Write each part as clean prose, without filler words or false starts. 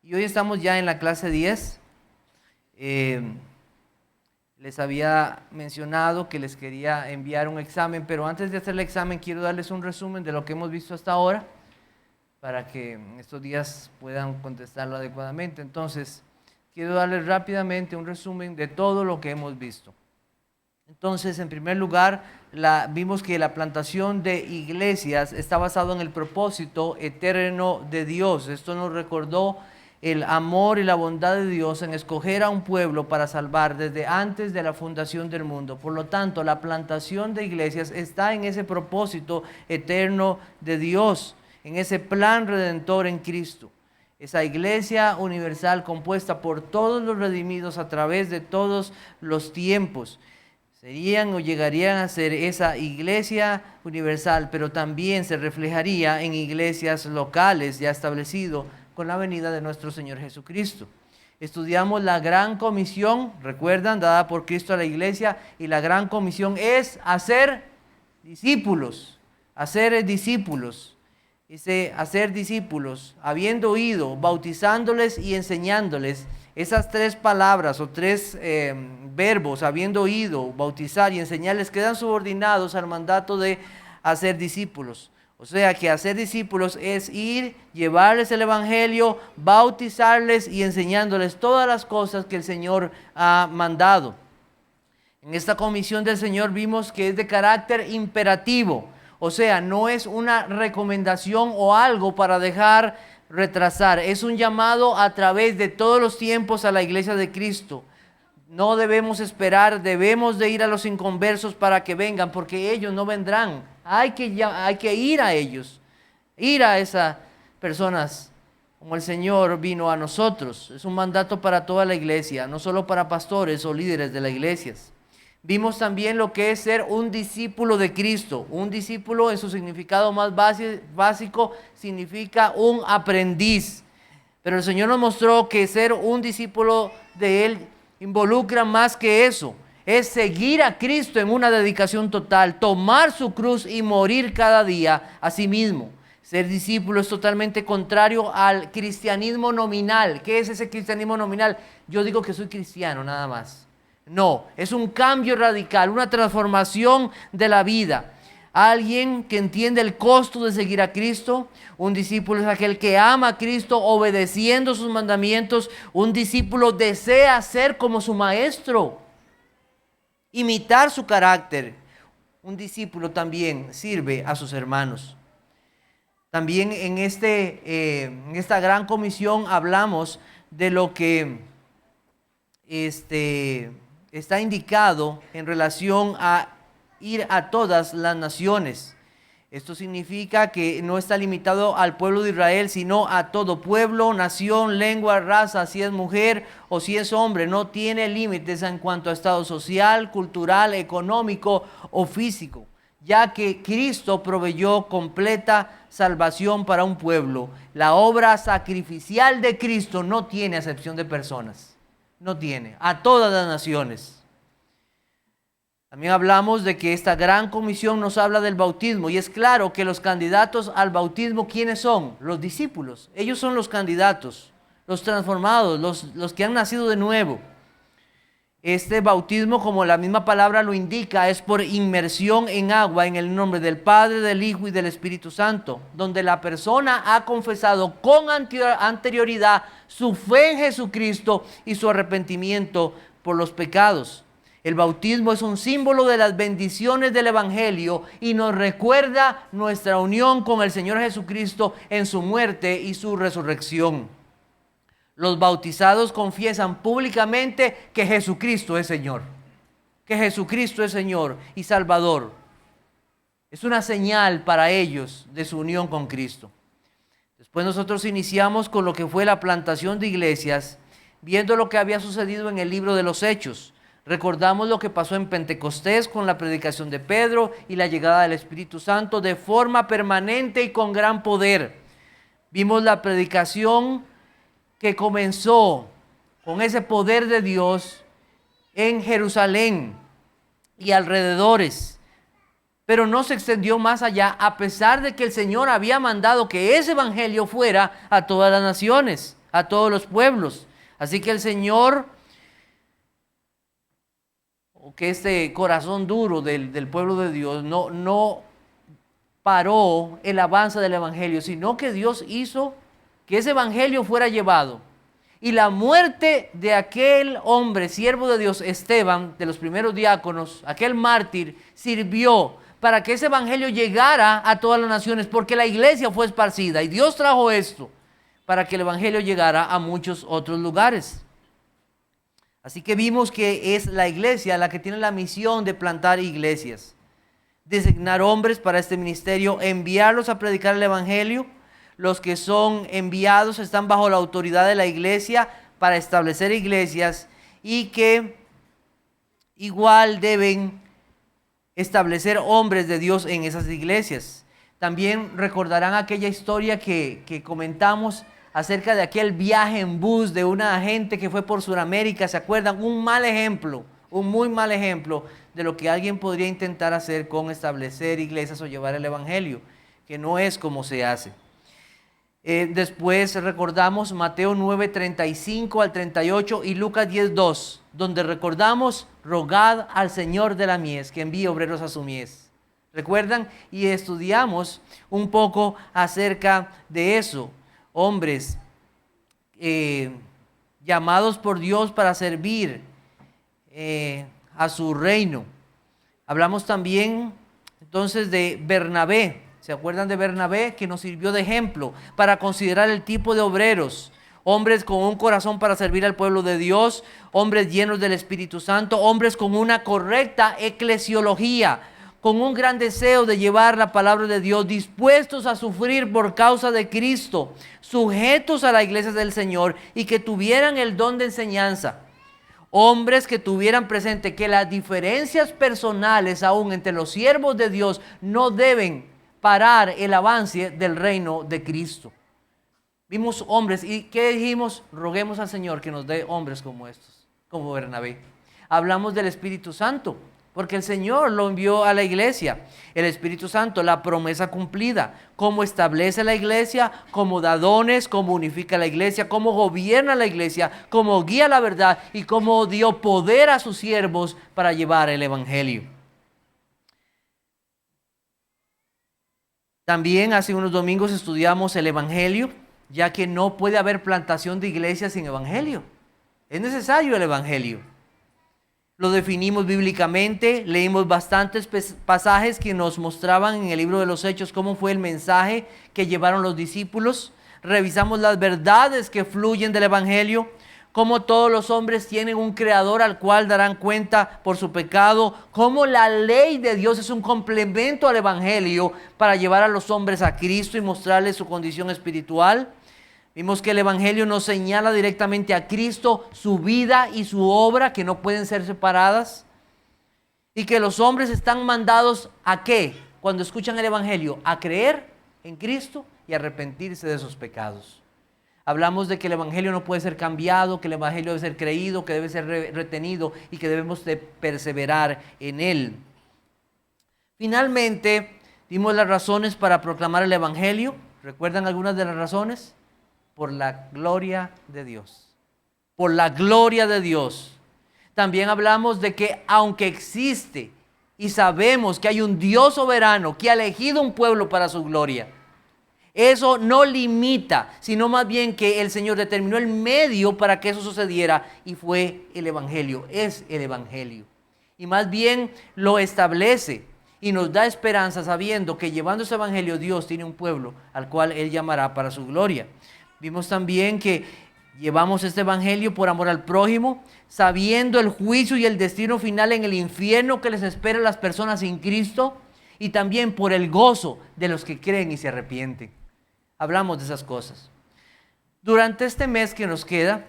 Y hoy estamos ya en la clase 10. Les había mencionado que les quería enviar un examen, pero antes de hacer el examen quiero darles un resumen de lo que hemos visto hasta ahora para que en estos días puedan contestarlo adecuadamente. Entonces, quiero darles rápidamente un resumen de todo lo que hemos visto. Entonces, en primer lugar, vimos que la plantación de iglesias está basado en el propósito eterno de Dios. Esto nos recordó el amor y la bondad de Dios en escoger a un pueblo para salvar desde antes de la fundación del mundo. Por lo tanto, la plantación de iglesias está en ese propósito eterno de Dios, en ese plan redentor en Cristo. Esa iglesia universal compuesta por todos los redimidos a través de todos los tiempos. Serían o llegarían a ser esa iglesia universal, pero también se reflejaría en iglesias locales ya establecido con la venida de nuestro Señor Jesucristo. Estudiamos la gran comisión, recuerdan, dada por Cristo a la iglesia, y la gran comisión es hacer discípulos, hacer discípulos. Dice, hacer discípulos, habiendo oído, bautizándoles y enseñándoles. Esas tres palabras o tres verbos, habiendo oído, bautizar y enseñarles, quedan subordinados al mandato de hacer discípulos. O sea que hacer discípulos es ir, llevarles el evangelio, bautizarles y enseñándoles todas las cosas que el Señor ha mandado. En esta comisión del Señor vimos que es de carácter imperativo. O sea, no es una recomendación o algo para dejar retrasar. Es un llamado a través de todos los tiempos a la iglesia de Cristo. No debemos esperar, debemos de ir a los inconversos para que vengan, porque ellos no vendrán. Hay que ir a ellos, ir a esas personas como el Señor vino a nosotros. Es un mandato para toda la iglesia, no solo para pastores o líderes de las iglesias. Vimos también lo que es ser un discípulo de Cristo. Un discípulo en su significado más básico significa un aprendiz. Pero el Señor nos mostró que ser un discípulo de Él involucra más que eso. Es seguir a Cristo en una dedicación total, tomar su cruz y morir cada día a sí mismo. Ser discípulo es totalmente contrario al cristianismo nominal. ¿Qué es ese cristianismo nominal? Yo digo que soy cristiano nada más. No, es un cambio radical, una transformación de la vida. Alguien que entiende el costo de seguir a Cristo. Un discípulo es aquel que ama a Cristo obedeciendo sus mandamientos. Un discípulo desea ser como su maestro, imitar su carácter. Un discípulo también sirve a sus hermanos. También en esta gran comisión hablamos de lo que está indicado en relación a ir a todas las naciones. Esto significa que no está limitado al pueblo de Israel, sino a todo pueblo, nación, lengua, raza, si es mujer o si es hombre. No tiene límites en cuanto a estado social, cultural, económico o físico, ya que Cristo proveyó completa salvación para un pueblo. La obra sacrificial de Cristo no tiene acepción de personas. No tiene, a todas las naciones. También hablamos de que esta gran comisión nos habla del bautismo, y es claro que los candidatos al bautismo, ¿quiénes son? Los discípulos. Ellos son los candidatos, los transformados, los que han nacido de nuevo. Este bautismo, como la misma palabra lo indica, es por inmersión en agua en el nombre del Padre, del Hijo y del Espíritu Santo, donde la persona ha confesado con anterioridad su fe en Jesucristo y su arrepentimiento por los pecados. El bautismo es un símbolo de las bendiciones del Evangelio y nos recuerda nuestra unión con el Señor Jesucristo en su muerte y su resurrección. Los bautizados confiesan públicamente que Jesucristo es Señor, que Jesucristo es Señor y Salvador. Es una señal para ellos de su unión con Cristo. Después nosotros iniciamos con lo que fue la plantación de iglesias, viendo lo que había sucedido en el libro de los Hechos. Recordamos lo que pasó en Pentecostés con la predicación de Pedro y la llegada del Espíritu Santo de forma permanente y con gran poder. Vimos la predicación que comenzó con ese poder de Dios en Jerusalén y alrededores, pero no se extendió más allá, a pesar de que el Señor había mandado que ese evangelio fuera a todas las naciones. a todos los pueblos. Así que el Señor, que este corazón duro del pueblo de Dios, no paró el avance del evangelio, sino que Dios hizo que ese evangelio fuera llevado. Y la muerte de aquel hombre, siervo de Dios, Esteban, de los primeros diáconos, aquel mártir, sirvió para que ese evangelio llegara a todas las naciones, porque la iglesia fue esparcida y Dios trajo esto para que el evangelio llegara a muchos otros lugares. Así que vimos que es la iglesia la que tiene la misión de plantar iglesias, designar hombres para este ministerio, enviarlos a predicar el evangelio. Los que son enviados están bajo la autoridad de la iglesia para establecer iglesias y que igual deben establecer hombres de Dios en esas iglesias. También recordarán aquella historia que comentamos acerca de aquel viaje en bus de una gente que fue por Sudamérica. ¿Se acuerdan? Un mal ejemplo, un muy mal ejemplo de lo que alguien podría intentar hacer con establecer iglesias o llevar el evangelio, que no es como se hace. Después recordamos Mateo 9:35 al 38 y Lucas 10:2, donde recordamos: rogad al Señor de la mies que envíe obreros a su mies. ¿Recuerdan? Y estudiamos un poco acerca de eso. Hombres llamados por Dios para servir a su reino. Hablamos también entonces de Bernabé. ¿Se acuerdan de Bernabé? Que nos sirvió de ejemplo para considerar el tipo de obreros. Hombres con un corazón para servir al pueblo de Dios, hombres llenos del Espíritu Santo, hombres con una correcta eclesiología, con un gran deseo de llevar la palabra de Dios, dispuestos a sufrir por causa de Cristo, sujetos a la iglesia del Señor y que tuvieran el don de enseñanza. Hombres que tuvieran presente que las diferencias personales aún entre los siervos de Dios no deben parar el avance del reino de Cristo. Vimos hombres y ¿qué dijimos? Roguemos al Señor que nos dé hombres como estos, como Bernabé. Hablamos del Espíritu Santo, porque el Señor lo envió a la iglesia. El Espíritu Santo, la promesa cumplida, cómo establece la iglesia, cómo da dones, cómo unifica la iglesia, cómo gobierna la iglesia, cómo guía la verdad y cómo dio poder a sus siervos para llevar el evangelio. También hace unos domingos estudiamos el evangelio, ya que no puede haber plantación de iglesias sin evangelio. Es necesario el evangelio. Lo definimos bíblicamente, leímos bastantes pasajes que nos mostraban en el libro de los Hechos cómo fue el mensaje que llevaron los discípulos. Revisamos las verdades que fluyen del evangelio, cómo todos los hombres tienen un creador al cual darán cuenta por su pecado, cómo la ley de Dios es un complemento al evangelio para llevar a los hombres a Cristo y mostrarles su condición espiritual. Vimos que el evangelio nos señala directamente a Cristo, su vida y su obra, que no pueden ser separadas. Y que los hombres están mandados ¿a qué? Cuando escuchan el evangelio, a creer en Cristo y arrepentirse de sus pecados. Hablamos de que el evangelio no puede ser cambiado, que el evangelio debe ser creído, que debe ser retenido y que debemos de perseverar en él. Finalmente, dimos las razones para proclamar el evangelio. ¿Recuerdan algunas de las razones? Por la gloria de Dios. Por la gloria de Dios. También hablamos de que aunque existe y sabemos que hay un Dios soberano que ha elegido un pueblo para su gloria, eso no limita, sino más bien que el Señor determinó el medio para que eso sucediera y fue el evangelio, es el evangelio. Y más bien lo establece y nos da esperanza sabiendo que llevando ese evangelio Dios tiene un pueblo al cual Él llamará para su gloria. Vimos también que llevamos este evangelio por amor al prójimo, sabiendo el juicio y el destino final en el infierno que les espera a las personas sin Cristo y también por el gozo de los que creen y se arrepienten. Hablamos de esas cosas. Durante este mes que nos queda,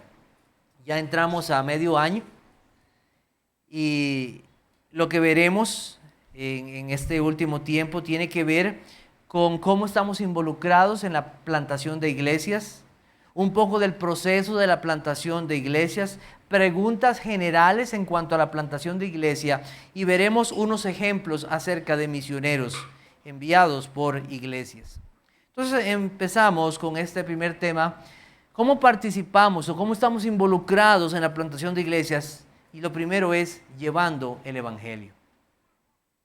ya entramos a medio año y lo que veremos en este último tiempo tiene que ver con cómo estamos involucrados en la plantación de iglesias, un poco del proceso de la plantación de iglesias, preguntas generales en cuanto a la plantación de iglesia y veremos unos ejemplos acerca de misioneros enviados por iglesias. Entonces empezamos con este primer tema, ¿Cómo participamos o cómo estamos involucrados en la plantación de iglesias? Y lo primero es llevando el Evangelio.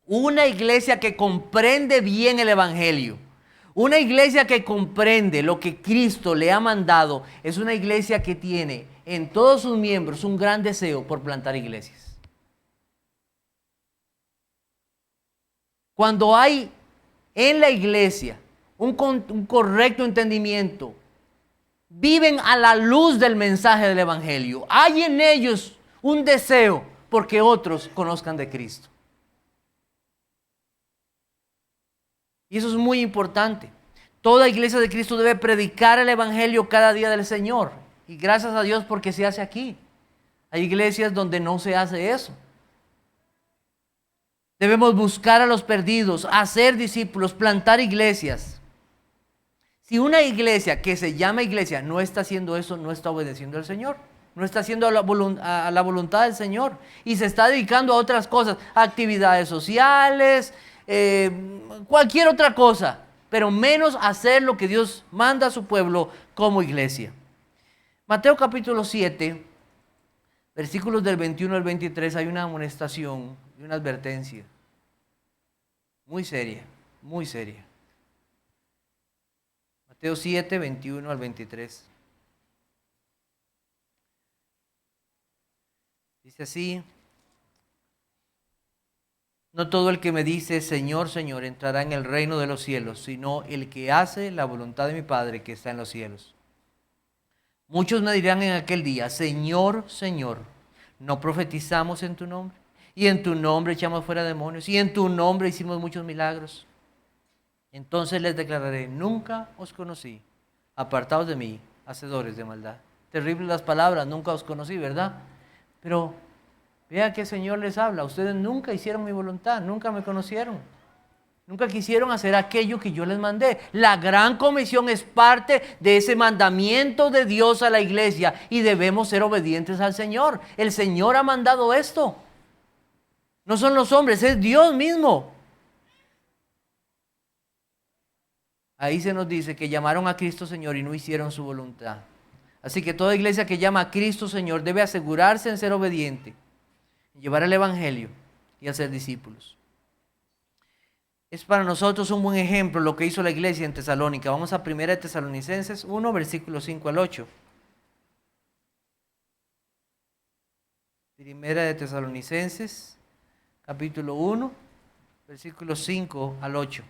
Una iglesia que comprende bien el Evangelio, una iglesia que comprende lo que Cristo le ha mandado, es una iglesia que tiene en todos sus miembros un gran deseo por plantar iglesias. Cuando hay en la iglesia un correcto entendimiento, viven a la luz del mensaje del Evangelio, hay en ellos un deseo porque otros conozcan de Cristo. Y eso es muy importante. Toda iglesia de Cristo debe predicar el Evangelio cada día del Señor. Y gracias a Dios porque se hace aquí. Hay iglesias donde no se hace eso. Debemos buscar a los perdidos, hacer discípulos, plantar iglesias. Si una iglesia que se llama iglesia no está haciendo eso, no está obedeciendo al Señor. No está haciendo a la voluntad del Señor. Y se está dedicando a otras cosas, actividades sociales, cualquier otra cosa, pero menos hacer lo que Dios manda a su pueblo como iglesia. Mateo capítulo 7, versículos del 21 al 23, hay una amonestación y una advertencia muy seria, muy seria. Mateo 7, 21 al 23. Dice así: no todo el que me dice Señor, Señor entrará en el reino de los cielos, sino el que hace la voluntad de mi Padre que está en los cielos. Muchos me dirán en aquel día: Señor, Señor, ¿no profetizamos en tu nombre? Y en tu nombre echamos fuera demonios, y en tu nombre hicimos muchos milagros. Entonces les declararé: nunca os conocí, apartaos de mí, hacedores de maldad. Terribles las palabras, nunca os conocí, ¿verdad? Pero vean que el Señor les habla: ustedes nunca hicieron mi voluntad, nunca me conocieron, nunca quisieron hacer aquello que yo les mandé. La gran comisión es parte de ese mandamiento de Dios a la iglesia y debemos ser obedientes al Señor. El Señor ha mandado esto. No son los hombres, es Dios mismo. Ahí se nos dice que llamaron a Cristo Señor y no hicieron su voluntad. Así que toda iglesia que llama a Cristo Señor debe asegurarse en ser obediente, llevar el Evangelio y hacer discípulos. Es para nosotros un buen ejemplo lo que hizo la iglesia en Tesalónica. Vamos a 1 de Tesalonicenses 1, versículos 5 al 8. 1 de Tesalonicenses, capítulo 1, versículos 5 al 8.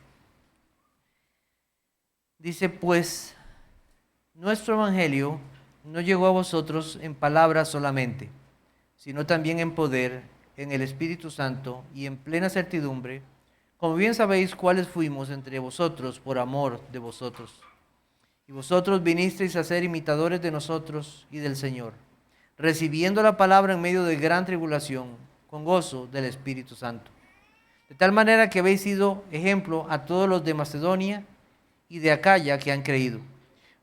Dice: pues nuestro Evangelio no llegó a vosotros en palabras solamente, sino también en poder, en el Espíritu Santo y en plena certidumbre, como bien sabéis cuáles fuimos entre vosotros por amor de vosotros. Y vosotros vinisteis a ser imitadores de nosotros y del Señor, recibiendo la palabra en medio de gran tribulación, con gozo del Espíritu Santo. De tal manera que habéis sido ejemplo a todos los de Macedonia y de Acaya que han creído,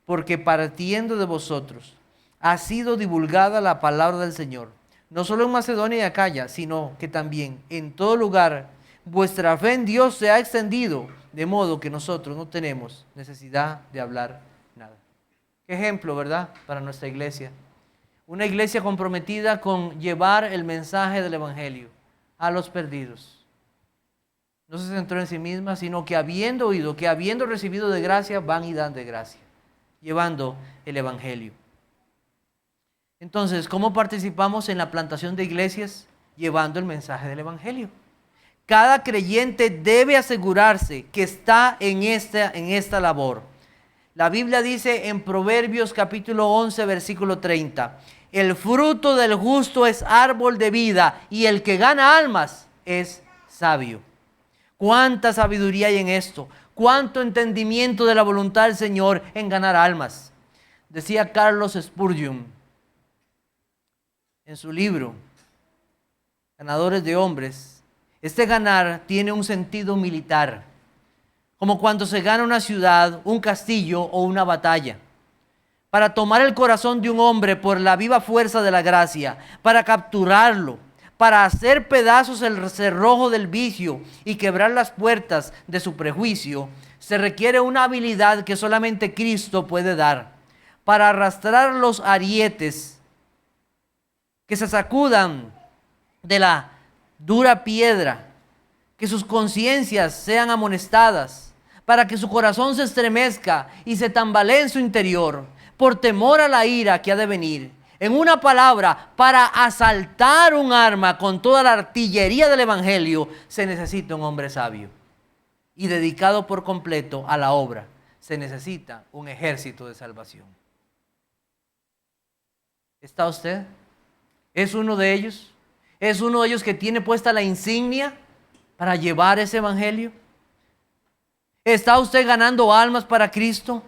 porque partiendo de vosotros ha sido divulgada la palabra del Señor, no solo en Macedonia y Acaya, sino que también en todo lugar vuestra fe en Dios se ha extendido, de modo que nosotros no tenemos necesidad de hablar nada. Qué ejemplo, ¿verdad?, para nuestra iglesia. Una iglesia comprometida con llevar el mensaje del Evangelio a los perdidos. No se centró en sí misma, sino que habiendo oído, que habiendo recibido de gracia, van y dan de gracia, llevando el Evangelio. Entonces, ¿cómo participamos en la plantación de iglesias? Llevando el mensaje del Evangelio. Cada creyente debe asegurarse que está en esta labor. La Biblia dice en Proverbios capítulo 11, versículo 30, el fruto del justo es árbol de vida y el que gana almas es sabio. ¿Cuánta sabiduría hay en esto? ¿Cuánto entendimiento de la voluntad del Señor en ganar almas? Decía Carlos Spurgeon en su libro Ganadores de Hombres, este ganar tiene un sentido militar, como cuando se gana una ciudad, un castillo o una batalla. Para tomar el corazón de un hombre por la viva fuerza de la gracia, para capturarlo, para hacer pedazos el cerrojo del vicio y quebrar las puertas de su prejuicio, se requiere una habilidad que solamente Cristo puede dar. para arrastrar los arietes, que se sacudan de la dura piedra, que sus conciencias sean amonestadas, para que su corazón se estremezca y se tambalee en su interior, por temor a la ira que ha de venir. En una palabra, para asaltar un arma con toda la artillería del Evangelio, se necesita un hombre sabio y dedicado por completo a la obra. Se necesita un ejército de salvación. ¿Está usted? ¿Es uno de ellos? ¿Es uno de ellos que tiene puesta la insignia para llevar ese evangelio? ¿Está usted ganando almas para Cristo?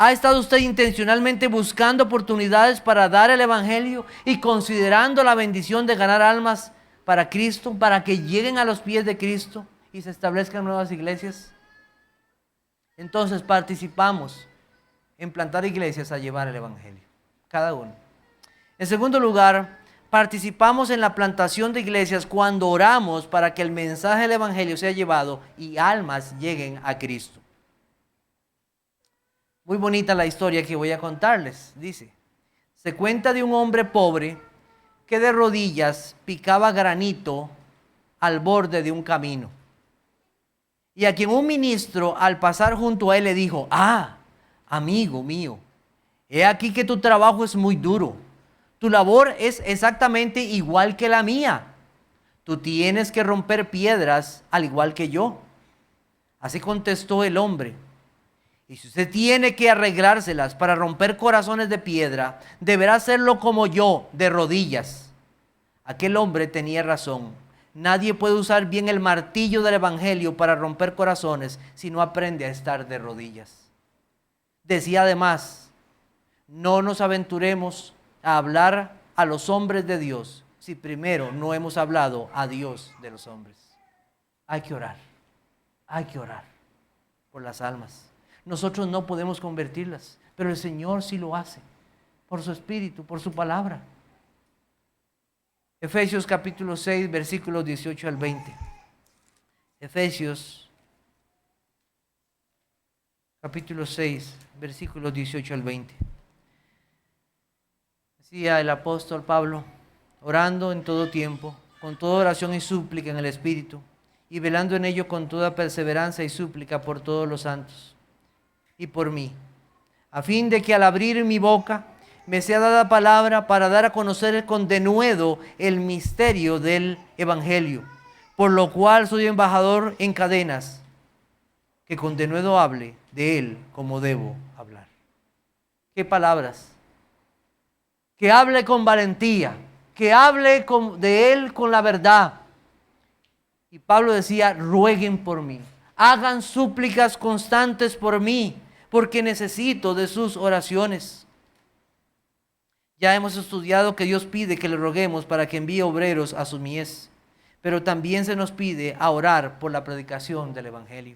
¿Ha estado usted intencionalmente buscando oportunidades para dar el evangelio y considerando la bendición de ganar almas para Cristo, para que lleguen a los pies de Cristo y se establezcan nuevas iglesias? Entonces participamos en plantar iglesias a llevar el evangelio, cada uno. En segundo lugar, participamos en la plantación de iglesias cuando oramos para que el mensaje del evangelio sea llevado y almas lleguen a Cristo. Muy bonita la historia que voy a contarles. Dice, se cuenta de un hombre pobre que de rodillas picaba granito al borde de un camino. Y a quien un ministro al pasar junto a él le dijo, amigo mío, he aquí que tu trabajo es muy duro. Tu labor es exactamente igual que la mía. Tú tienes que romper piedras al igual que yo. Así contestó el hombre. Y si usted tiene que arreglárselas para romper corazones de piedra, deberá hacerlo como yo, de rodillas. Aquel hombre tenía razón. Nadie puede usar bien el martillo del evangelio para romper corazones si no aprende a estar de rodillas. Decía además, no nos aventuremos a hablar a los hombres de Dios si primero no hemos hablado a Dios de los hombres. Hay que orar por las almas. Nosotros no podemos convertirlas, pero el Señor sí lo hace, por su Espíritu, por su palabra. Efesios capítulo 6, versículos 18 al 20. Efesios capítulo 6, versículos 18 al 20. Decía el apóstol Pablo, orando en todo tiempo, con toda oración y súplica en el Espíritu, y velando en ello con toda perseverancia y súplica por todos los santos y por mí, a fin de que al abrir mi boca me sea dada palabra para dar a conocer con denuedo el misterio del evangelio, por lo cual soy embajador en cadenas, que con denuedo hable de él como debo hablar. ¿Qué palabras? Que hable con valentía, que hable de él con la verdad. Y Pablo decía, rueguen por mí, hagan súplicas constantes por mí, porque necesito de sus oraciones. Ya hemos estudiado que Dios pide que le roguemos para que envíe obreros a su mies, pero también se nos pide a orar por la predicación del evangelio.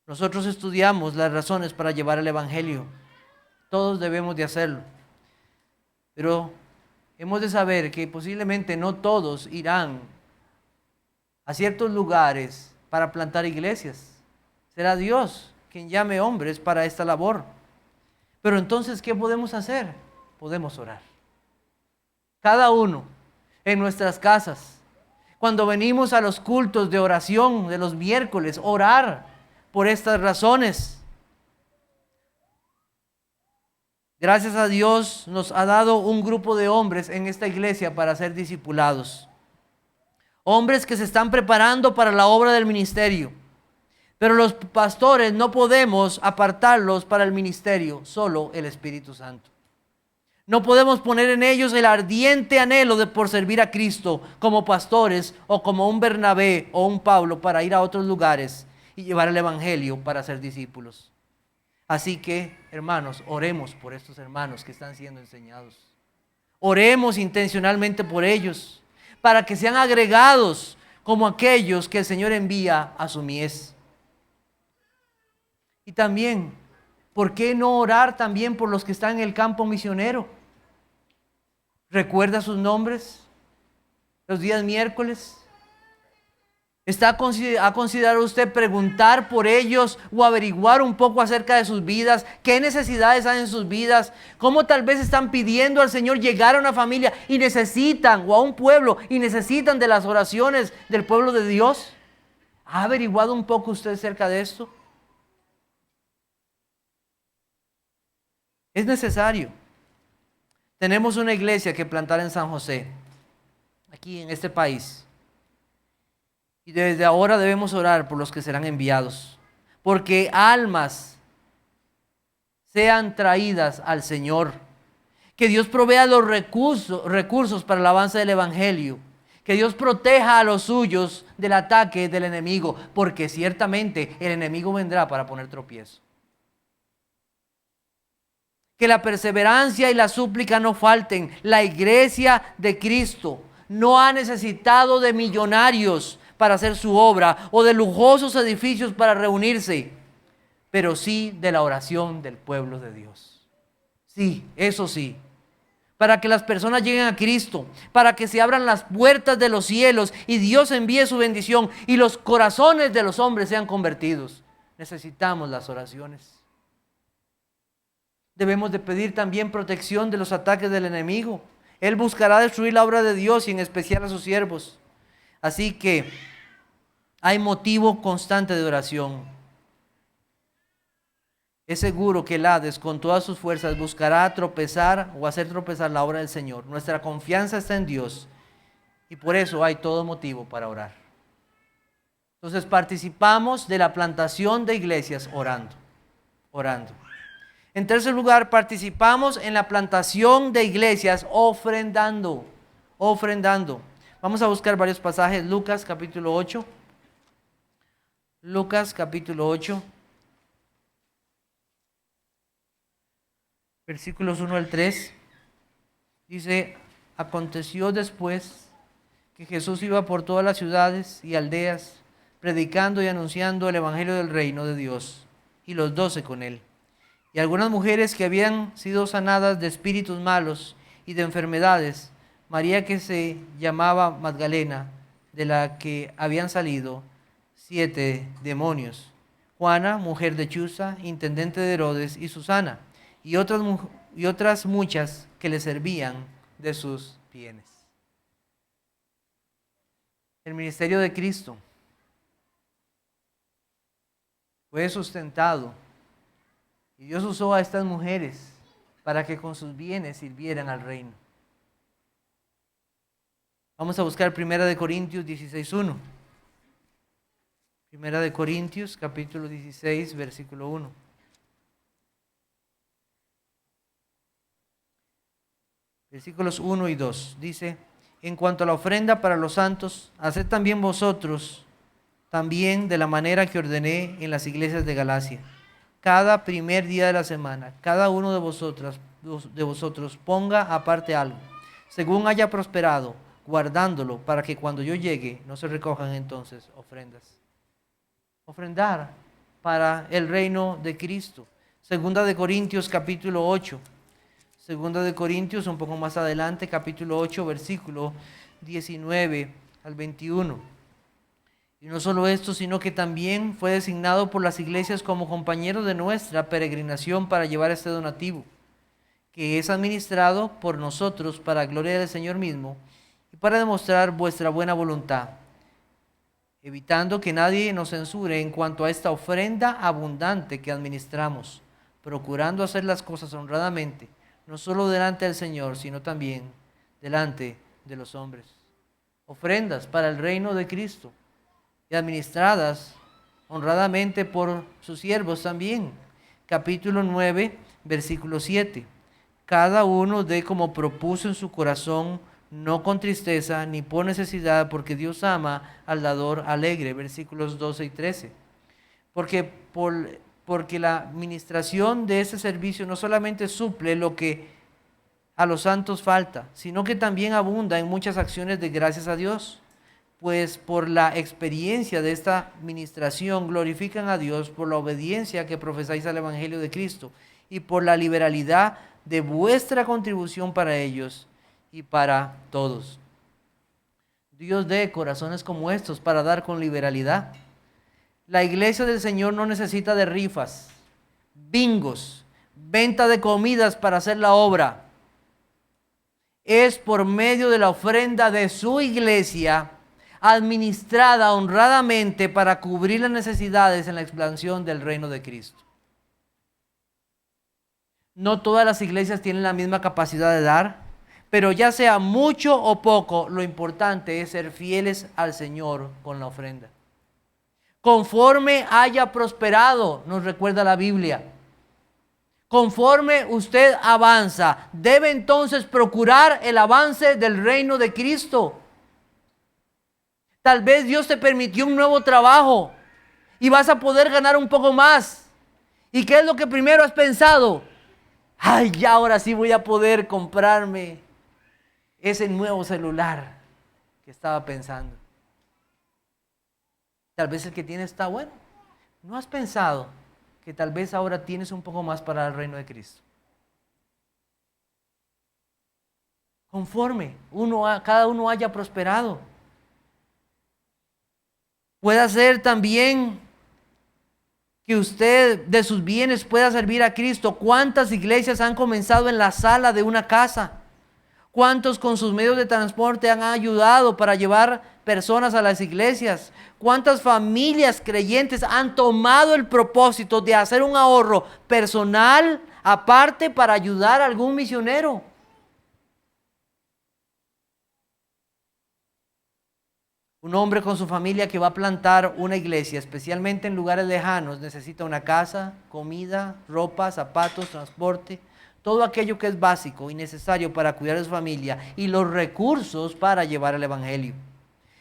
Nosotros estudiamos las razones para llevar el evangelio. Todos debemos de hacerlo. Pero hemos de saber que posiblemente no todos irán a ciertos lugares para plantar iglesias. Será Dios quien llame hombres para esta labor. Pero entonces, ¿qué podemos hacer? Podemos orar. Cada uno en nuestras casas. Cuando venimos a los cultos de oración de los miércoles, orar por estas razones. Gracias a Dios nos ha dado un grupo de hombres en esta iglesia para ser discipulados. Hombres que se están preparando para la obra del ministerio. Pero los pastores no podemos apartarlos para el ministerio, solo el Espíritu Santo. No podemos poner en ellos el ardiente anhelo por servir a Cristo como pastores o como un Bernabé o un Pablo para ir a otros lugares y llevar el evangelio para ser discípulos. Así que, hermanos, oremos por estos hermanos que están siendo enseñados. Oremos intencionalmente por ellos, para que sean agregados como aquellos que el Señor envía a su mies. Y también, ¿por qué no orar también por los que están en el campo misionero? ¿Recuerda sus nombres? Los días miércoles. ¿Ha considerado usted preguntar por ellos o averiguar un poco acerca de sus vidas? ¿Qué necesidades hay en sus vidas? ¿Cómo tal vez están pidiendo al Señor llegar a una familia y necesitan, o a un pueblo, y necesitan de las oraciones del pueblo de Dios? ¿Ha averiguado un poco usted acerca de esto? Es necesario. Tenemos una iglesia que plantar en San José, aquí en este país. Y desde ahora debemos orar por los que serán enviados, porque almas sean traídas al Señor. Que Dios provea los recursos para el avance del Evangelio. Que Dios proteja a los suyos del ataque del enemigo, porque ciertamente el enemigo vendrá para poner tropiezo. Que la perseverancia y la súplica no falten. La iglesia de Cristo no ha necesitado de millonarios para hacer su obra o de lujosos edificios para reunirse, pero sí de la oración del pueblo de Dios. Sí, eso sí. Para que las personas lleguen a Cristo, para que se abran las puertas de los cielos y Dios envíe su bendición y los corazones de los hombres sean convertidos. Necesitamos las oraciones. Debemos de pedir también protección de los ataques del enemigo. Él buscará destruir la obra de Dios y en especial a sus siervos. Así que hay motivo constante de oración. Es seguro que el Hades con todas sus fuerzas buscará tropezar o hacer tropezar la obra del Señor. Nuestra confianza está en Dios y por eso hay todo motivo para orar. Entonces participamos de la plantación de iglesias orando. En tercer lugar, participamos en la plantación de iglesias ofrendando. Vamos a buscar varios pasajes. Lucas capítulo 8. Versículos 1 al 3. Dice: aconteció después que Jesús iba por todas las ciudades y aldeas, predicando y anunciando el evangelio del reino de Dios, y los 12 con él. Y algunas mujeres que habían sido sanadas de espíritus malos y de enfermedades, María que se llamaba Magdalena, de la que habían salido 7 demonios, Juana, mujer de Chuza, intendente de Herodes, y Susana, y otras muchas que le servían de sus bienes. El ministerio de Cristo fue sustentado y Dios usó a estas mujeres para que con sus bienes sirvieran al reino. Vamos a buscar 1 Corintios 16:1. 1 Corintios capítulo 16, versículo 1. Versículos 1 y 2. Dice: en cuanto a la ofrenda para los santos, haced también vosotros, también de la manera que ordené en las iglesias de Galacia. Cada primer día de la semana, cada uno de vosotros ponga aparte algo, según haya prosperado, guardándolo, para que cuando yo llegue no se recojan entonces ofrendas. Ofrendar para el reino de Cristo. Segunda de Corintios capítulo 8. Segunda de Corintios, un poco más adelante, capítulo 8, versículo 19 al 21. Y no solo esto, sino que también fue designado por las iglesias como compañero de nuestra peregrinación para llevar este donativo, que es administrado por nosotros para gloria del Señor mismo y para demostrar vuestra buena voluntad, evitando que nadie nos censure en cuanto a esta ofrenda abundante que administramos, procurando hacer las cosas honradamente, no solo delante del Señor, sino también delante de los hombres. Ofrendas para el reino de Cristo y administradas honradamente por sus siervos también. Capítulo 9, versículo 7. Cada uno dé como propuso en su corazón, no con tristeza ni por necesidad, porque Dios ama al dador alegre. Versículos 12 y 13. Porque la administración de este servicio no solamente suple lo que a los santos falta, sino que también abunda en muchas acciones de gracias a Dios. Pues por la experiencia de esta ministración glorifican a Dios por la obediencia que profesáis al Evangelio de Cristo y por la liberalidad de vuestra contribución para ellos y para todos. Dios dé corazones como estos para dar con liberalidad. La iglesia del Señor no necesita de rifas, bingos, venta de comidas para hacer la obra. Es por medio de la ofrenda de su iglesia, administrada honradamente para cubrir las necesidades en la expansión del reino de Cristo. No todas las iglesias tienen la misma capacidad de dar, pero ya sea mucho o poco, lo importante es ser fieles al Señor con la ofrenda. Conforme haya prosperado, nos recuerda la Biblia. Conforme usted avanza, debe entonces procurar el avance del reino de Cristo. Tal vez Dios te permitió un nuevo trabajo y vas a poder ganar un poco más. ¿Y qué es lo que primero has pensado? Ay, ya ahora sí voy a poder comprarme ese nuevo celular que estaba pensando. Tal vez el que tienes está bueno. ¿No has pensado que tal vez ahora tienes un poco más para el reino de Cristo? Conforme cada uno haya prosperado. Puede ser también que usted de sus bienes pueda servir a Cristo. ¿Cuántas iglesias han comenzado en la sala de una casa? ¿Cuántos con sus medios de transporte han ayudado para llevar personas a las iglesias? ¿Cuántas familias creyentes han tomado el propósito de hacer un ahorro personal aparte para ayudar a algún misionero? Un hombre con su familia que va a plantar una iglesia, especialmente en lugares lejanos, necesita una casa, comida, ropa, zapatos, transporte, todo aquello que es básico y necesario para cuidar a su familia y los recursos para llevar el evangelio.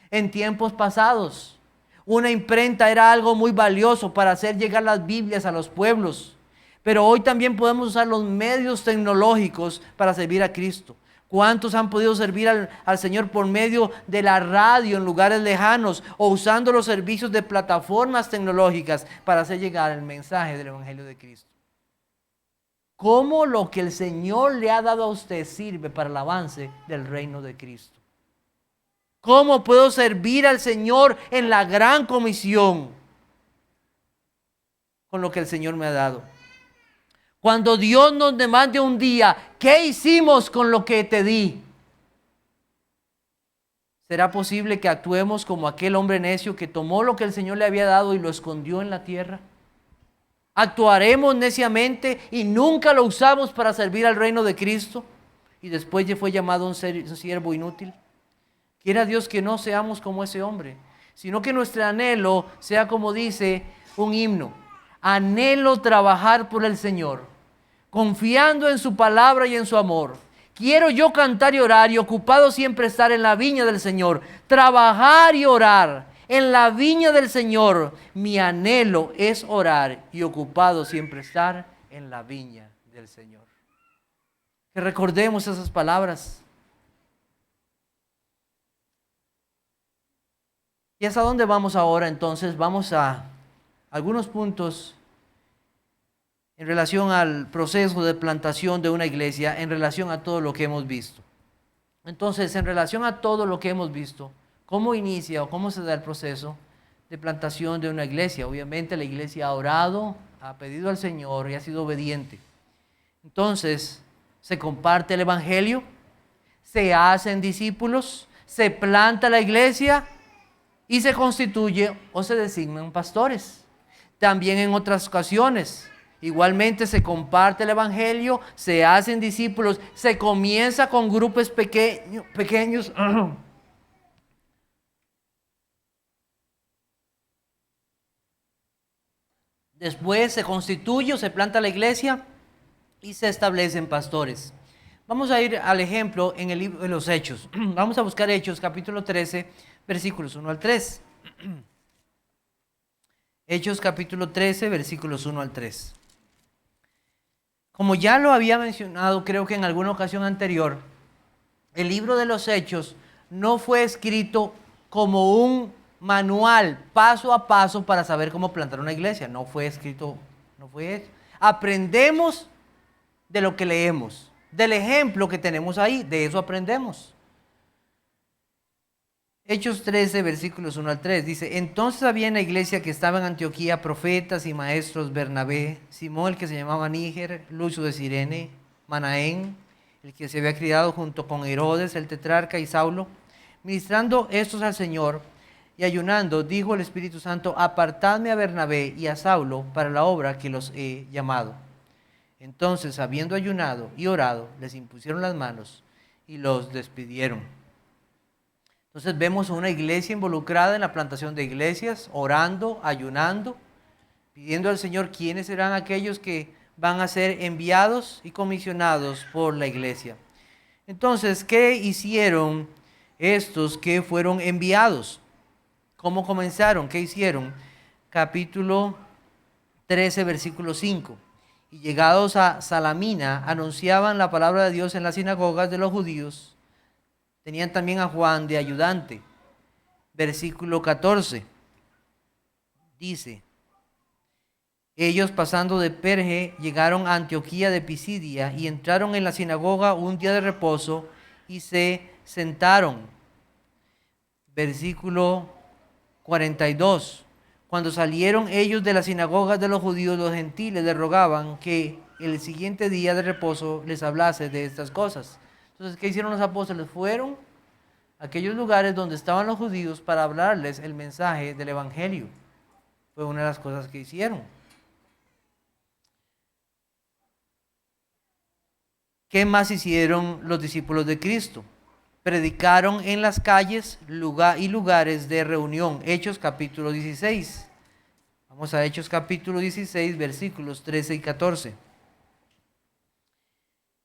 En tiempos pasados, una imprenta era algo muy valioso para hacer llegar las Biblias a los pueblos, pero hoy también podemos usar los medios tecnológicos para servir a Cristo. ¿Cuántos han podido servir al Señor por medio de la radio en lugares lejanos o usando los servicios de plataformas tecnológicas para hacer llegar el mensaje del Evangelio de Cristo? ¿Cómo lo que el Señor le ha dado a usted sirve para el avance del reino de Cristo? ¿Cómo puedo servir al Señor en la gran comisión con lo que el Señor me ha dado? Cuando Dios nos demande un día, ¿qué hicimos con lo que te di? ¿Será posible que actuemos como aquel hombre necio que tomó lo que el Señor le había dado y lo escondió en la tierra? ¿Actuaremos neciamente y nunca lo usamos para servir al reino de Cristo? Y después ya fue llamado un siervo inútil. Quiera Dios que no seamos como ese hombre, sino que nuestro anhelo sea como dice un himno. Anhelo trabajar por el Señor, confiando en su palabra y en su amor. Quiero yo cantar y orar y ocupado siempre estar en la viña del Señor. Trabajar y orar en la viña del Señor. Mi anhelo es orar y ocupado siempre estar en la viña del Señor. Que recordemos esas palabras. ¿Y hasta dónde vamos ahora entonces? Vamos a algunos puntos en relación al proceso de plantación de una iglesia, en relación a todo lo que hemos visto. Entonces, en relación a todo lo que hemos visto, ¿cómo inicia o cómo se da el proceso de plantación de una iglesia? Obviamente la iglesia ha orado, ha pedido al Señor y ha sido obediente. Entonces, se comparte el evangelio, se hacen discípulos, se planta la iglesia y se constituye o se designan pastores. También en otras ocasiones, igualmente se comparte el evangelio, se hacen discípulos, se comienza con grupos pequeños. Después se constituye o se planta la iglesia y se establecen pastores. Vamos a ir al ejemplo en el libro de los Hechos. Vamos a buscar Hechos capítulo 13, versículos 1 al 3. Hechos capítulo 13, versículos 1 al 3. Como ya lo había mencionado, creo que en alguna ocasión anterior, el libro de los Hechos no fue escrito como un manual paso a paso para saber cómo plantar una iglesia. No fue escrito, no fue eso. Aprendemos de lo que leemos, del ejemplo que tenemos ahí, de eso aprendemos. Hechos 13, versículos 1 al 3, dice: entonces había en la iglesia que estaba en Antioquía profetas y maestros: Bernabé, Simón el que se llamaba Níger, Lucio de Cirene, Manaén, el que se había criado junto con Herodes el tetrarca, y Saulo. Ministrando estos al Señor y ayunando, dijo el Espíritu Santo: apartadme a Bernabé y a Saulo para la obra que los he llamado. Entonces, habiendo ayunado y orado, les impusieron las manos y los despidieron. Entonces vemos una iglesia involucrada en la plantación de iglesias, orando, ayunando, pidiendo al Señor quiénes serán aquellos que van a ser enviados y comisionados por la iglesia. Entonces, ¿qué hicieron estos que fueron enviados? ¿Cómo comenzaron? ¿Qué hicieron? Capítulo 13, versículo 5. Y llegados a Salamina, anunciaban la palabra de Dios en las sinagogas de los judíos. Tenían también a Juan de ayudante. Versículo 14. Dice: ellos, pasando de Perge, llegaron a Antioquía de Pisidia y entraron en la sinagoga un día de reposo y se sentaron. Versículo 42. Cuando salieron ellos de las sinagogas de los judíos, los gentiles les rogaban que el siguiente día de reposo les hablase de estas cosas. Entonces, ¿qué hicieron los apóstoles? Fueron a aquellos lugares donde estaban los judíos para hablarles el mensaje del evangelio. Fue una de las cosas que hicieron. ¿Qué más hicieron los discípulos de Cristo? Predicaron en las calles y lugares de reunión. Hechos capítulo 16. Vamos a Hechos capítulo 16, versículos 13 y 14.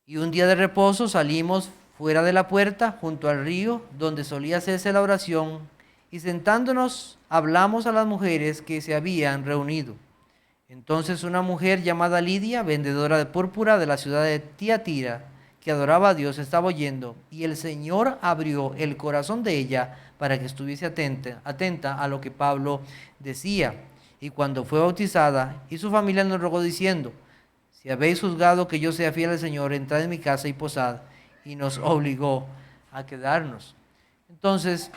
Y un día de reposo salimos fuera de la puerta, junto al río, donde solía hacerse la oración, y sentándonos hablamos a las mujeres que se habían reunido. Entonces una mujer llamada Lidia, vendedora de púrpura de la ciudad de Tiatira, que adoraba a Dios, estaba oyendo, y el Señor abrió el corazón de ella para que estuviese atenta a lo que Pablo decía. Y cuando fue bautizada, y su familia nos rogó diciendo: si habéis juzgado que yo sea fiel al Señor, entrad en mi casa y posad. Y nos obligó a quedarnos. Entonces,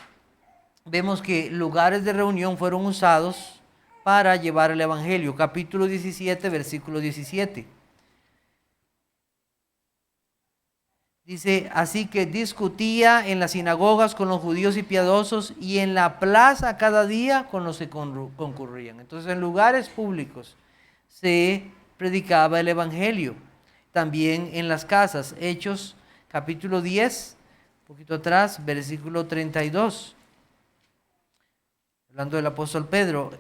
vemos que lugares de reunión fueron usados para llevar el evangelio. Capítulo 17, versículo 17. Dice: así que discutía en las sinagogas con los judíos y piadosos, y en la plaza cada día con los que concurrían. Entonces, en lugares públicos se predicaba el evangelio. También en las casas. Hechos capítulo 10, un poquito atrás, versículo 32. Hablando del apóstol Pedro: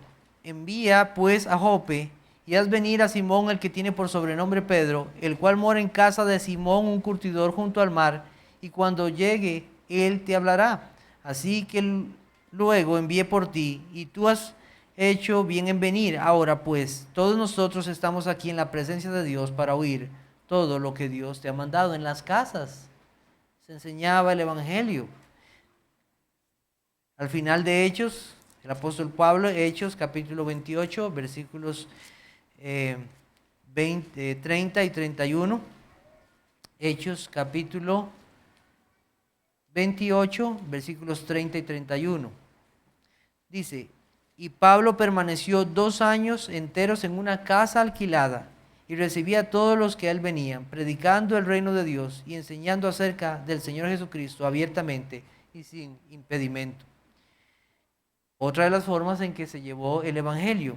envía pues a Jope y haz venir a Simón, el que tiene por sobrenombre Pedro, el cual mora en casa de Simón, un curtidor junto al mar, y cuando llegue él te hablará. Así que luego envié por ti, y tú has hecho bien en venir. Ahora pues, todos nosotros estamos aquí en la presencia de Dios para oír todo lo que Dios te ha mandado. En las casas se enseñaba el evangelio. Al final de Hechos, el apóstol Pablo, Hechos capítulo 28, versículos 30 y 31. Hechos capítulo 28, versículos 30 y 31. Dice: y Pablo permaneció 2 años enteros en una casa alquilada, y recibía a todos los que a él venían, predicando el reino de Dios y enseñando acerca del Señor Jesucristo abiertamente y sin impedimento. Otra de las formas en que se llevó el evangelio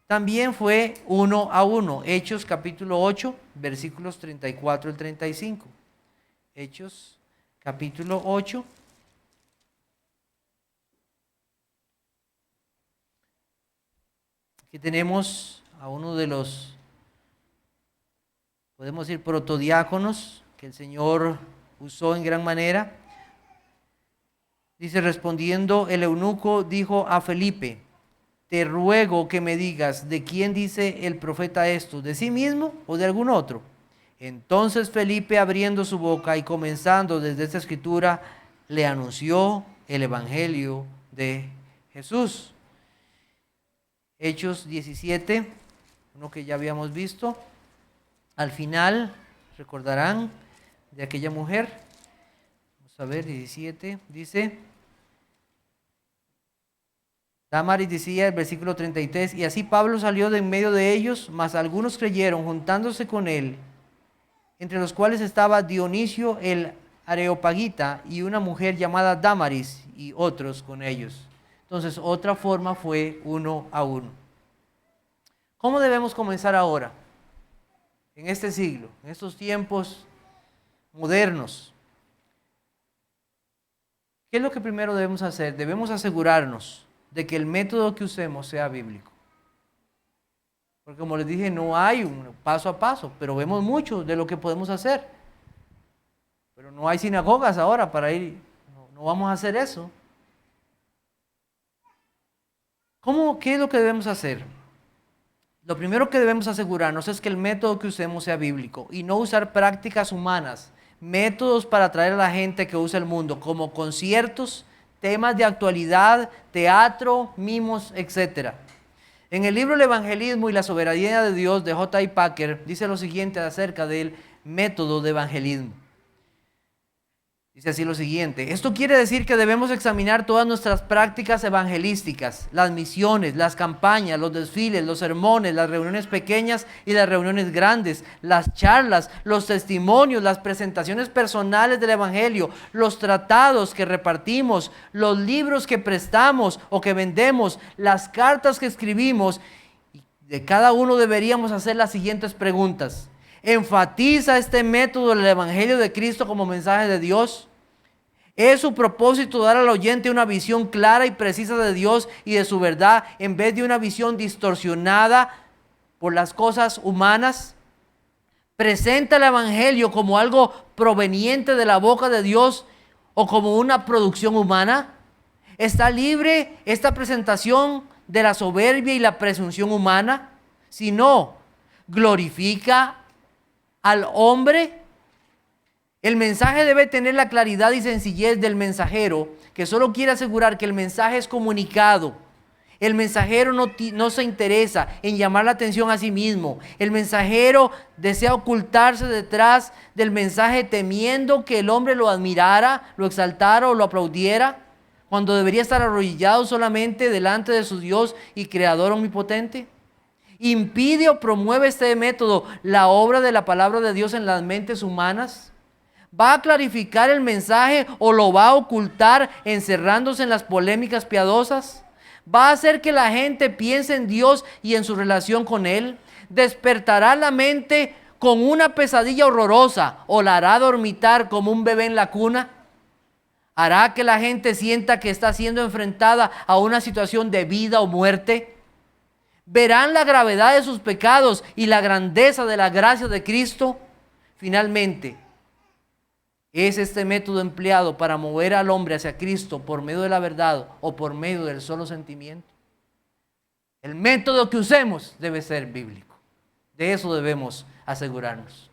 también fue 1 a 1. Hechos capítulo 8, versículos 34 al 35. Hechos capítulo 8. Aquí tenemos a uno de los, podemos decir, protodiáconos que el Señor usó en gran manera. Dice: respondiendo el eunuco, dijo a Felipe: te ruego que me digas, ¿de quién dice el profeta esto? ¿De sí mismo o de algún otro? Entonces Felipe, abriendo su boca y comenzando desde esta escritura, le anunció el evangelio de Jesús. Hechos 17, uno que ya habíamos visto. Al final, recordarán de aquella mujer. Vamos a ver, 17, dice: Dámaris decía, el versículo 33, y así Pablo salió de en medio de ellos, mas algunos creyeron juntándose con él, entre los cuales estaba Dionisio el Areopagita y una mujer llamada Dámaris y otros con ellos. Entonces, otra forma fue uno a uno. ¿Cómo debemos comenzar ahora? En este siglo, en estos tiempos modernos. ¿Qué es lo que primero debemos hacer? Debemos asegurarnos de que el método que usemos sea bíblico. Porque como les dije, no hay un paso a paso, pero vemos mucho de lo que podemos hacer. Pero no hay sinagogas ahora para ir, no vamos a hacer eso. ¿Qué es lo que debemos hacer? Lo primero que debemos asegurarnos es que el método que usemos sea bíblico y no usar prácticas humanas, métodos para atraer a la gente que usa el mundo, como conciertos, temas de actualidad, teatro, mimos, etc. En el libro El Evangelismo y la Soberanía de Dios de J.I. Packer dice lo siguiente acerca del método de evangelismo. Dice así lo siguiente: esto quiere decir que debemos examinar todas nuestras prácticas evangelísticas, las misiones, las campañas, los desfiles, los sermones, las reuniones pequeñas y las reuniones grandes, las charlas, los testimonios, las presentaciones personales del evangelio, los tratados que repartimos, los libros que prestamos o que vendemos, las cartas que escribimos. De cada uno deberíamos hacer las siguientes preguntas. ¿Enfatiza este método el evangelio de Cristo como mensaje de Dios? ¿Es su propósito dar al oyente una visión clara y precisa de Dios y de su verdad en vez de una visión distorsionada por las cosas humanas? ¿Presenta el evangelio como algo proveniente de la boca de Dios o como una producción humana? ¿Está libre esta presentación de la soberbia y la presunción humana? Si no, ¿glorifica al hombre? El mensaje debe tener la claridad y sencillez del mensajero, que solo quiere asegurar que el mensaje es comunicado. El mensajero no se interesa en llamar la atención a sí mismo. El mensajero desea ocultarse detrás del mensaje temiendo que el hombre lo admirara, lo exaltara o lo aplaudiera, cuando debería estar arrodillado solamente delante de su Dios y Creador omnipotente. ¿Impide o promueve este método la obra de la palabra de Dios en las mentes humanas? ¿Va a clarificar el mensaje o lo va a ocultar encerrándose en las polémicas piadosas? ¿Va a hacer que la gente piense en Dios y en su relación con Él? ¿Despertará la mente con una pesadilla horrorosa o la hará dormitar como un bebé en la cuna? ¿Hará que la gente sienta que está siendo enfrentada a una situación de vida o muerte? ¿Verán la gravedad de sus pecados y la grandeza de la gracia de Cristo? Finalmente, ¿es este método empleado para mover al hombre hacia Cristo por medio de la verdad o por medio del solo sentimiento? El método que usemos debe ser bíblico. De eso debemos asegurarnos.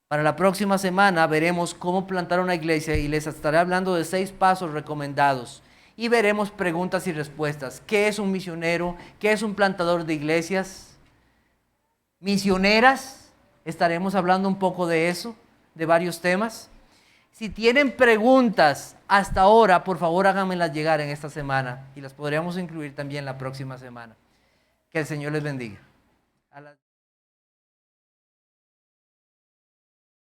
Para la próxima semana veremos cómo plantar una iglesia y les estaré hablando de 6 pasos recomendados. Y veremos preguntas y respuestas. ¿Qué es un misionero? ¿Qué es un plantador de iglesias? ¿Misioneras? Estaremos hablando un poco de eso, de varios temas. Si tienen preguntas hasta ahora, por favor háganmelas llegar en esta semana y las podríamos incluir también la próxima semana. Que el Señor les bendiga.